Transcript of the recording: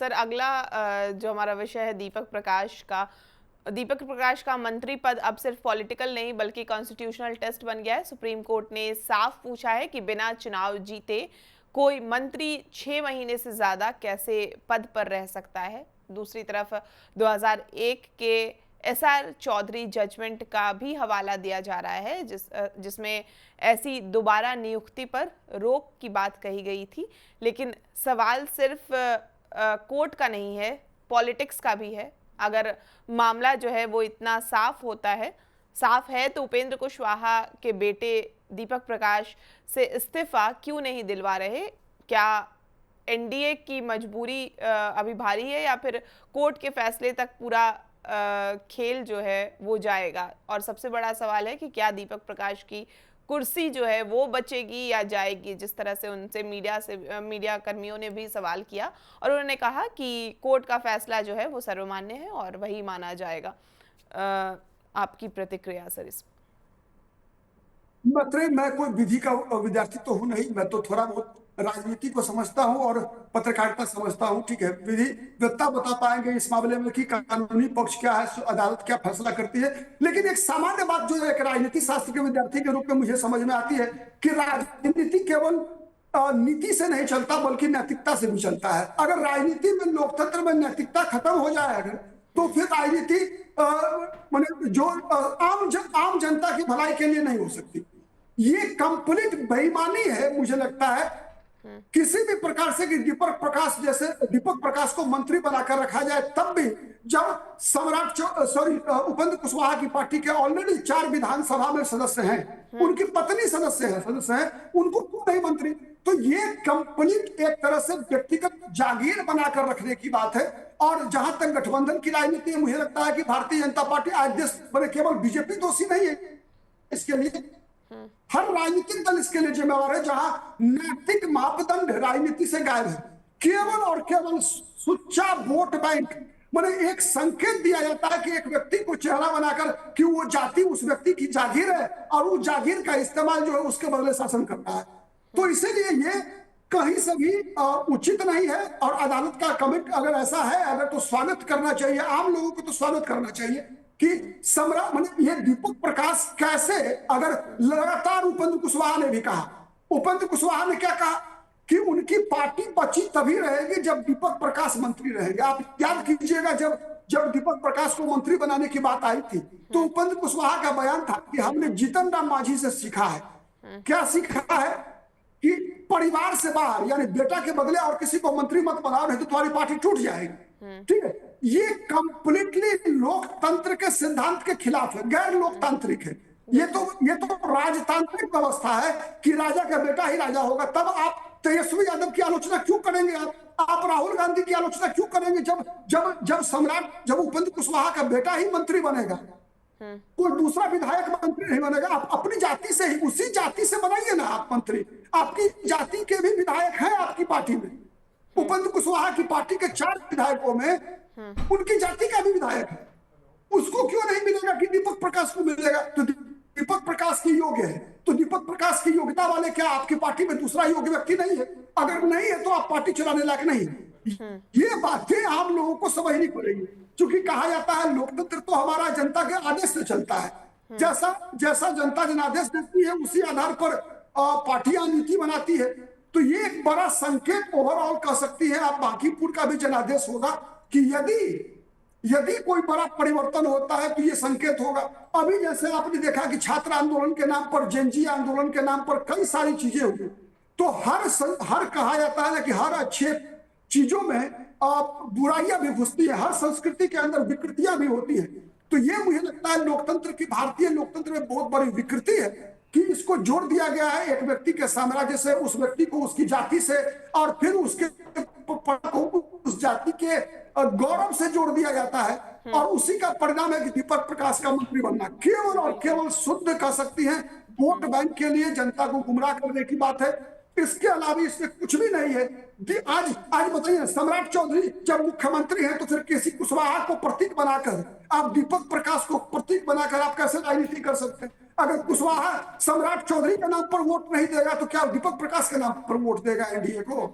Sir अगला जो हमारा विषय है दीपक प्रकाश का मंत्री पद अब सिर्फ पॉलिटिकल नहीं बल्कि कॉन्स्टिट्यूशनल टेस्ट बन गया है। सुप्रीम कोर्ट ने साफ पूछा है कि बिना चुनाव जीते कोई मंत्री 6 महीने से ज्यादा कैसे पद पर रह सकता है। दूसरी तरफ 2001 के एसआर चौधरी जजमेंट का भी हवाला दिया जा रहा है जिसमें ऐसी दोबारा नियुक्ति पर रोक की बात कही गई थी। लेकिन सवाल सिर्फ कोर्ट का नहीं है, पॉलिटिक्स का भी है। अगर मामला जो है वो इतना साफ है तो उपेंद्र कुशवाहा के बेटे दीपक प्रकाश से इस्तीफा क्यों नहीं दिलवा रहे? क्या एनडीए की मजबूरी अभी भारी है या फिर कोर्ट के फैसले तक पूरा खेल जो है वो जाएगा? और सबसे बड़ा सवाल है कि क्या दीपक प्रकाश की कुर्सी जो है वो बचेगी या जाएगी? जिस तरह से उनसे मीडिया कर्मियों ने भी सवाल किया और उन्होंने कहा कि कोर्ट का फैसला जो है वो सर्वमान्य है और वही माना जाएगा। आपकी प्रतिक्रिया सर इस मतलब मैं कोई विधि का विद्यार्थी तो हूं नहीं, मैं तो थोड़ा बहुत राजनीति को समझता हूं और पत्रकारिता समझता हूं। ठीक है, विधिवेत्ता बता पाएंगे इस मामले में कि कानूनी पक्ष क्या है, अदालत क्या फैसला करती है। लेकिन एक सामान्य बात जो एक राजनीति शास्त्र के विद्यार्थी के रूप में मुझे समझ में आती है कि राजनीति केवल नीति से नहीं चलता बल्कि नैतिकता से भी चलता है। अगर राजनीति में, लोकतंत्र में नैतिकता खत्म हो जाए अगर, तो फिर राजनीति जो आम जनता की भलाई के लिए नहीं हो सकती। ये कंप्लीट बेईमानी है मुझे लगता है किसी भी प्रकार से कि दीपक प्रकाश को मंत्री बनाकर रखा जाए, तब भी जब उपेंद्र कुशवाहा की पार्टी के ऑलरेडी 4 विधानसभा में सदस्य हैं, उनकी पत्नी सदस्य है, उनको क्यों नहीं मंत्री? तो ये कंप्लीट एक तरह से व्यक्तिगत जागीर बनाकर रखने की बात है। और जहां तक गठबंधन की राजनीति है, मुझे लगता है कि भारतीय जनता पार्टी आज देश बड़े केवल बीजेपी दोषी नहीं है इसके लिए, हर राजनीतिक दल इसके लिए जिम्मेवार है। जहां नैतिक मापदंड राजनीति से गायब है, केवल और केवल सुच्चा वोट बैंक, माने एक संकेत दिया जाता है कि एक व्यक्ति को चेहरा बनाकर कि वो जाति उस व्यक्ति की जागीर है और वो जागीर का इस्तेमाल जो है उसके बदले शासन करता है। तो इसीलिए ये कहीं से भी उचित नहीं है। और अदालत का कमिट अगर ऐसा है अगर, तो स्वागत करना चाहिए, आम लोगों को तो स्वागत करना चाहिए कि ये दीपक प्रकाश कैसे, अगर लगातार उपेंद्र कुशवाहा ने भी कहा, उपेंद्र कुशवाहा ने क्या कहा कि उनकी पार्टी बची तभी रहेगी जब दीपक प्रकाश मंत्री रहेंगे। आप याद कीजिएगा जब दीपक प्रकाश को मंत्री बनाने की बात आई थी तो उपेंद्र कुशवाहा का बयान था कि हमने जीतन राम मांझी से सीखा है। क्या सीखा है? कि परिवार से बाहर, यानी बेटा के बदले और किसी को मंत्री मत बनाओ, नहीं तो तुम्हारी पार्टी टूट जाएगी। ठीक है, ये कंप्लीटली लोकतंत्र के सिद्धांत के खिलाफ है, गैर लोकतांत्रिक है। ये तो राजतांत्रिक व्यवस्था है कि राजा का बेटा ही राजा होगा। तब आप तेजस्वी यादव की आलोचना क्यों करेंगे? आप राहुल गांधी की आलोचना क्यों करेंगे जब उपेंद्र कुशवाहा का बेटा ही मंत्री बनेगा, कोई दूसरा विधायक मंत्री नहीं बनेगा? आप अपनी जाति से ही, उसी जाति से बनाइए ना आप मंत्री। आपकी जाति के भी विधायक हैं आपकी पार्टी में। उपेंद्र कुशवाहा की पार्टी के 4 विधायकों में उनकी जाति का भी विधायक है, उसको क्यों नहीं मिलेगा कि दीपक प्रकाश को मिलेगा? तो दीपक प्रकाश की योग्य है, तो दीपक प्रकाश की योग्यता वाले क्या आपकी पार्टी में दूसरा योग्य व्यक्ति नहीं है? अगर नहीं है तो आप पार्टी चलाने लायक नहीं है। ये बातें आम लोगों को समझनी पड़ेगी, क्योंकि कहा जाता है लोकतंत्र तो हमारा जनता के आदेश से चलता है। जैसा जनता जनादेश देती है उसी आधार पर पार्टियां नीति बनाती है। तो ये एक बड़ा संकेत ओवरऑल कह सकती है। आप बांकीपुर का भी जनादेश होगा कि यदि कोई बड़ा परिवर्तन होता है तो ये संकेत होगा। अभी जैसे आपने देखा कि छात्र आंदोलन के नाम पर, जेनजी आंदोलन के नाम पर कई सारी चीजें हुई, तो हर कहा जाता है ना कि हर अच्छे चीजों में बुराइयां भी घुसती है, हर संस्कृति के अंदर विकृतियां भी होती है। तो ये मुझे लगता है लोकतंत्र की, भारतीय लोकतंत्र में बहुत बड़ी विकृति है कि इसको जोड़ दिया गया है एक व्यक्ति के साम्राज्य से, उस व्यक्ति को उसकी जाति से, और फिर उसके उस जाति के गौरव से जोड़ दिया जाता है। और उसी का परिणाम है कि दीपक प्रकाश का मंत्री बनना केवल और केवल शुद्ध कह सकती है वोट बैंक के लिए, जनता को गुमराह करने की बात है। इसके अलावा इसमें कुछ भी नहीं है। आज बताइए, सम्राट चौधरी जब मुख्यमंत्री हैं तो फिर केसी कुशवाहा को प्रतीक बनाकर, आप दीपक प्रकाश को प्रतीक बनाकर आप कैसे राजनीति कर सकते हैं? अगर कुशवाहा सम्राट चौधरी के नाम पर वोट नहीं देगा तो क्या दीपक प्रकाश के नाम पर वोट देगा एनडीए को?